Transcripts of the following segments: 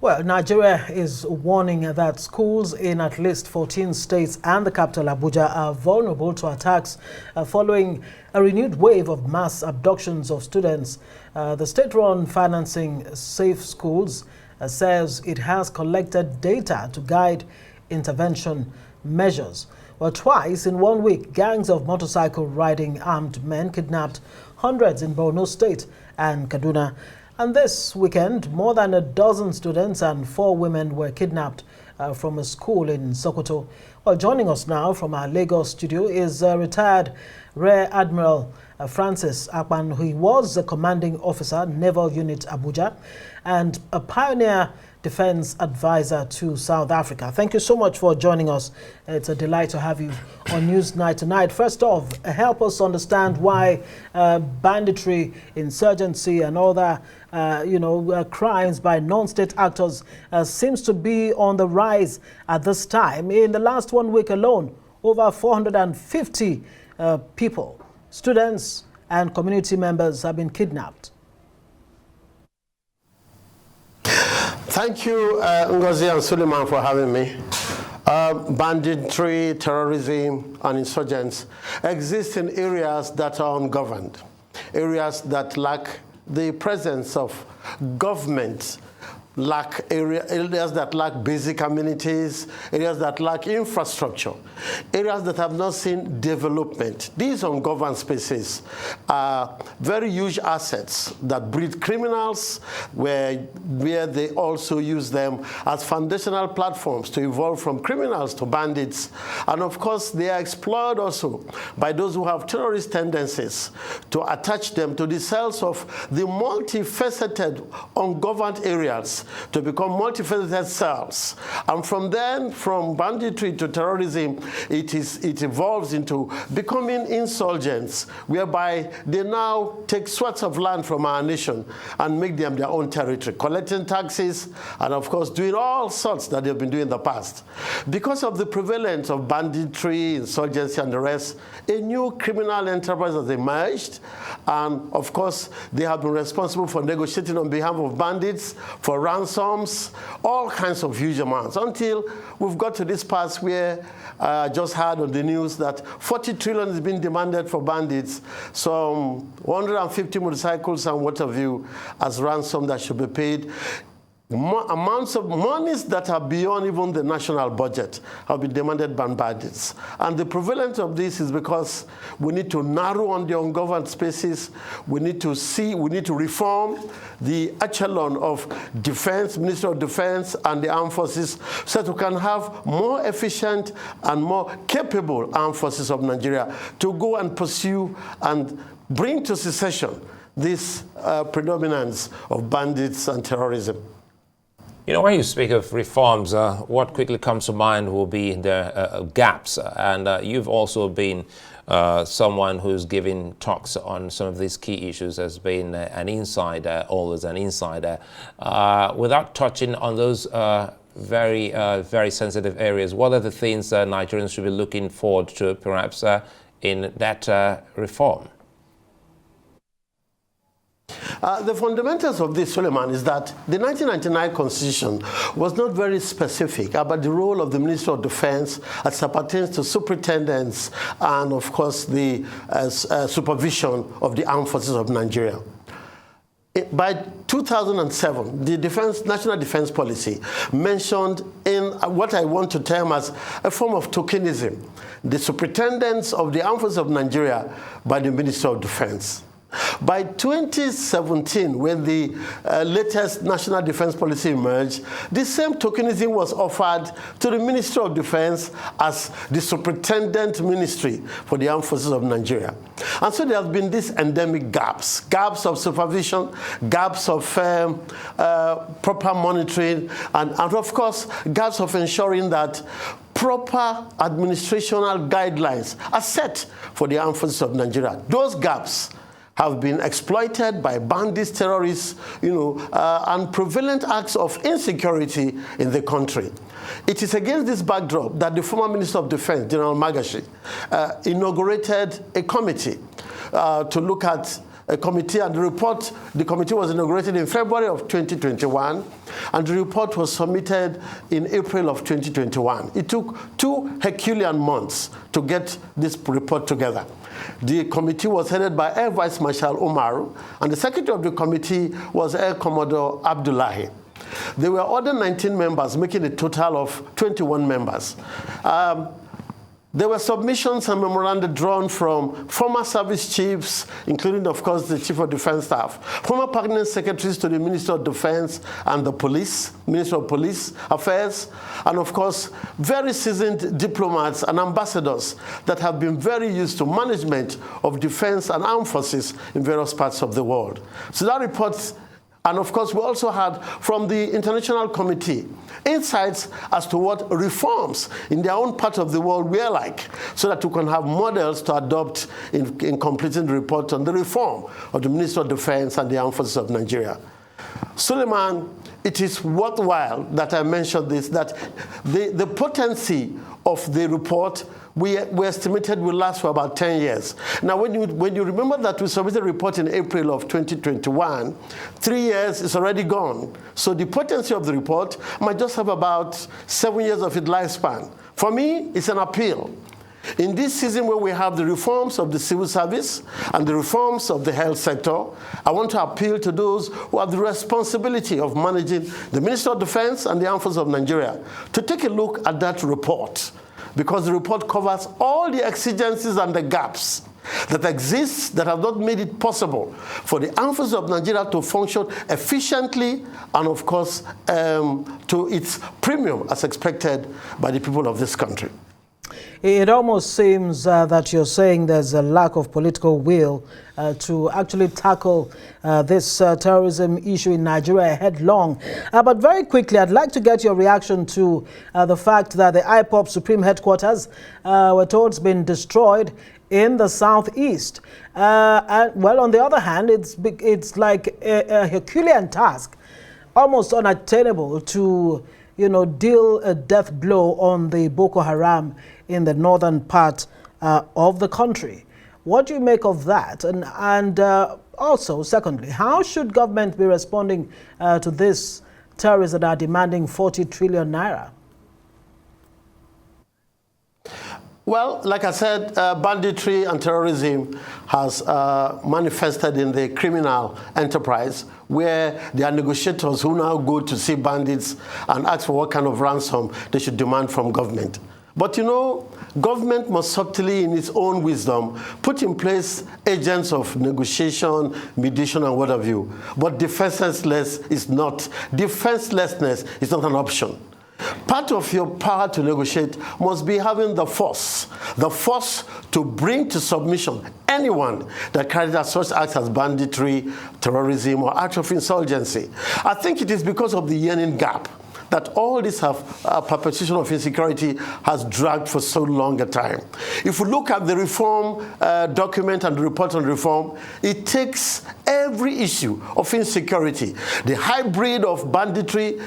Well, Nigeria is warning that schools in at least 14 states and the capital Abuja are vulnerable to attacks following a renewed wave of mass abductions of students. The state-run Financing Safe Schools says it has collected data to guide intervention measures. Well, twice in 1 week, gangs of motorcycle-riding armed men kidnapped hundreds in Borno State and Kaduna. And this weekend, more than a dozen students and 4 women were kidnapped from a school in Sokoto. Well, joining us now from our Lagos studio is retired Rear Admiral Francis Akpan, who was the commanding officer, Naval Unit Abuja, and a pioneer defense advisor to South Africa. Thank you so much for joining us. It's a delight to have you on Newsnight tonight. First off, help us understand why banditry, insurgency, and other crimes by non-state actors seems to be on the rise at this time. In the last 1 week alone, over 450 people, students and community members have been kidnapped. Thank you, Ngozi and Suleiman, for having me. Banditry, terrorism, and insurgents exist in areas that are ungoverned, areas that lack the presence of government, areas that lack basic amenities, areas that lack infrastructure, areas that have not seen development. These ungoverned spaces are very huge assets that breed criminals, where they also use them as foundational platforms to evolve from criminals to bandits. And of course, they are exploited also by those who have terrorist tendencies to attach them to the cells of the multifaceted ungoverned areas to become multifaceted cells. And from then, from banditry to terrorism, it evolves into becoming insurgents, whereby they now take swaths of land from our nation and make them their own territory, collecting taxes and, of course, doing all sorts that they've been doing in the past. Because of the prevalence of banditry, insurgency, and the rest, a new criminal enterprise has emerged. And, of course, they have been responsible for negotiating on behalf of bandits, for ransoms, all kinds of huge amounts, until we've got to this pass where I just heard on the news that 40 trillion is being demanded for bandits, some 150 motorcycles and what have you as ransom that should be paid. Amounts of monies that are beyond even the national budget have been demanded by bandits. And the prevalence of this is because we need to narrow on the ungoverned spaces. We need to reform the echelon of defense, Ministry of Defense, and the armed forces, so that we can have more efficient and more capable armed forces of Nigeria to go and pursue and bring to cessation this predominance of bandits and terrorism. You know, when you speak of reforms, what quickly comes to mind will be the gaps. And you've also been someone who's giving talks on some of these key issues as being an insider, always an insider. Without touching on those very sensitive areas, what are the things Nigerians should be looking forward to, perhaps, in that reform? The fundamentals of this, Suleiman, is that the 1999 Constitution was not very specific about the role of the Ministry of Defense as it pertains to superintendents and, of course, the supervision of the armed forces of Nigeria. By 2007, the National Defense Policy mentioned in what I want to term as a form of tokenism, the superintendents of the armed forces of Nigeria by the Ministry of Defense. By 2017, when the latest National Defense Policy emerged, the same tokenism was offered to the Ministry of Defense as the Superintendent Ministry for the Armed Forces of Nigeria. And so there have been these endemic gaps of supervision, gaps of proper monitoring, and of course, gaps of ensuring that proper administrational guidelines are set for the Armed Forces of Nigeria. Those gaps have been exploited by bandits, terrorists, and prevalent acts of insecurity in the country. It is against this backdrop that the former Minister of Defense, General Magashi, inaugurated a committee to look at a committee, and the committee was inaugurated in February of 2021, and the report was submitted in April of 2021. It took 2 Herculean months to get this report together. The committee was headed by Air Vice Marshal Umar, and the secretary of the committee was Air Commodore Abdullahi. There were other 19 members, making a total of 21 members. There were submissions and memoranda drawn from former service chiefs, including, of course, the Chief of Defense Staff, former permanent secretaries to the Ministry of Defense and the Police, Ministry of Police Affairs, and, of course, very seasoned diplomats and ambassadors that have been very used to management of defense and armed forces in various parts of the world. So that report. And of course, we also had from the International Committee insights as to what reforms in their own part of the world were like, so that we can have models to adopt in completing the report on the reform of the Ministry of Defense and the Armed Forces of Nigeria. Suleiman, it is worthwhile that I mentioned this, that the potency of the report we estimated will last for about 10 years. Now, when you remember that we submitted a report in April of 2021, 3 years is already gone. So the potency of the report might just have about 7 years of its lifespan. For me, it's an appeal. In this season where we have the reforms of the civil service and the reforms of the health sector, I want to appeal to those who have the responsibility of managing the Ministry of Defense and the Armed Forces of Nigeria to take a look at that report, because the report covers all the exigencies and the gaps that exist that have not made it possible for the Armed Forces of Nigeria to function efficiently and, of course, to its premium as expected by the people of this country. It almost seems that you're saying there's a lack of political will to actually tackle this terrorism issue in Nigeria headlong. But very quickly, I'd like to get your reaction to the fact that the IPOB Supreme Headquarters were told it's been destroyed in the southeast. And, well, on the other hand, it's like a Herculean task, almost unattainable to, deal a death blow on the Boko Haram in the northern part of the country. What do you make of that? And also, secondly, how should government be responding to these terrorists that are demanding 40 trillion naira? Well, like I said, banditry and terrorism has manifested in the criminal enterprise, where there are negotiators who now go to see bandits and ask for what kind of ransom they should demand from government. But government must subtly, in its own wisdom, put in place agents of negotiation, mediation, and what have you. But defenselessness is not an option. Part of your power to negotiate must be having the force to bring to submission anyone that carries out such acts as banditry, terrorism, or acts of insurgency. I think it is because of the yearning gap that all this perpetuation of insecurity has dragged for so long a time. If we look at the reform document and the report on reform, it takes every issue of insecurity, the hybrid of banditry,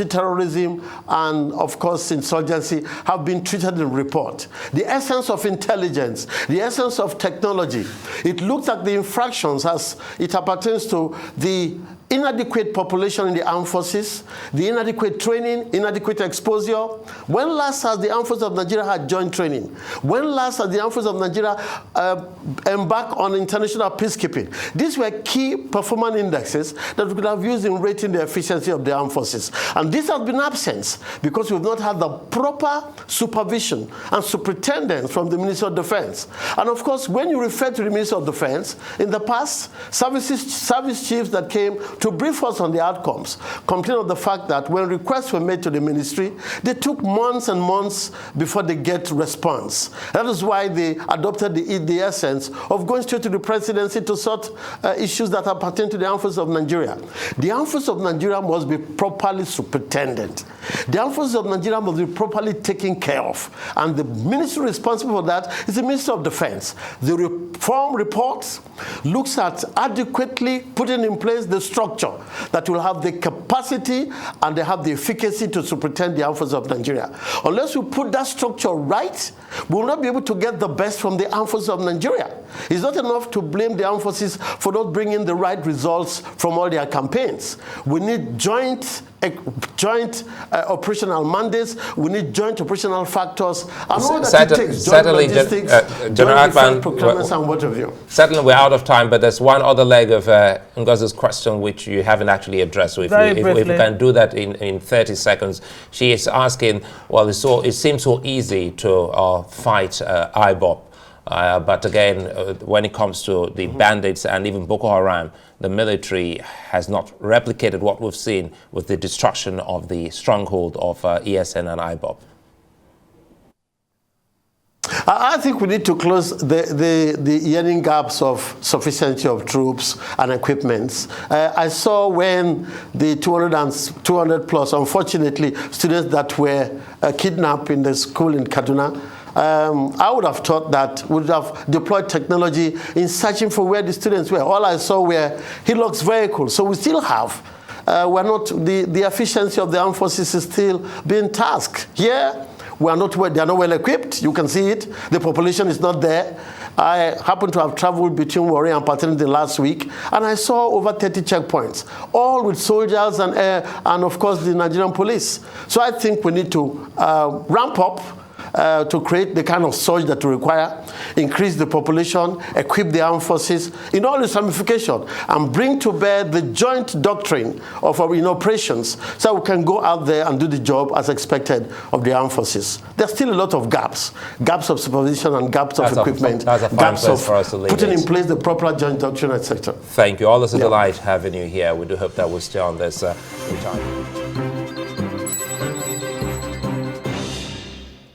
terrorism, and of course insurgency have been treated in the report. The essence of intelligence, the essence of technology, it looks at the infractions as it appertains to the inadequate population in the armed forces, the inadequate training, inadequate exposure. When last has the Armed Forces of Nigeria had joint training? When last has the Armed Forces of Nigeria embarked on international peacekeeping? These were key performance indexes that we could have used in rating the efficiency of the armed forces. And this has been absent because we've not had the proper supervision and superintendence from the Ministry of Defense. And of course, when you refer to the Ministry of Defense, in the past, service chiefs that came to brief us on the outcomes complain of the fact that when requests were made to the ministry, they took months and months before they get response. That is why they adopted the essence of going straight to the presidency to sort issues that pertain to the Armed Forces of Nigeria. The Armed Forces of Nigeria must be properly superintended. The Armed Forces of Nigeria must be properly taken care of. And the ministry responsible for that is the Ministry of Defense. The reform report looks at adequately putting in place the structure that will have the capacity and they have the efficacy to superintend the Armed Forces of Nigeria. Unless we put that structure right, we will not be able to get the best from the Armed Forces of Nigeria. It's not enough to blame the armed forces for not bringing the right results from all their campaigns. We need joint operational mandates. We need joint operational factors. And all that it takes, joint logistics, General Akpan, procurements and what have you. Certainly we're out of time, but there's one other leg of Ngozi's question which you haven't actually addressed. So if we can do that in 30 seconds. She is asking, well, it seems so easy to fight IBOP. But again, when it comes to the bandits and even Boko Haram, the military has not replicated what we've seen with the destruction of the stronghold of ESN and IBOP. I think we need to close the yearning gaps of sufficiency of troops and equipments. I saw when the 200 plus, unfortunately, students that were kidnapped in the school in Kaduna, I would have thought that we would have deployed technology in searching for where the students were. All I saw were Hilux vehicles. So we still have, we're not, the efficiency of the armed forces is still being tasked. Here, they are not well equipped. You can see it. The population is not there. I happened to have traveled between Warri and Paternity last week, and I saw over 30 checkpoints, all with soldiers and of course, the Nigerian police. So I think we need to ramp up to create the kind of surge that we require, increase the population, equip the armed forces in all its ramifications, and bring to bear the joint doctrine of our operations so we can go out there and do the job as expected of the armed forces. There's still a lot of gaps of supervision and gaps of equipment, gaps of putting in place the proper joint doctrine, etc. Thank you. Always a delight having you here. We do hope that we'll stay on this time.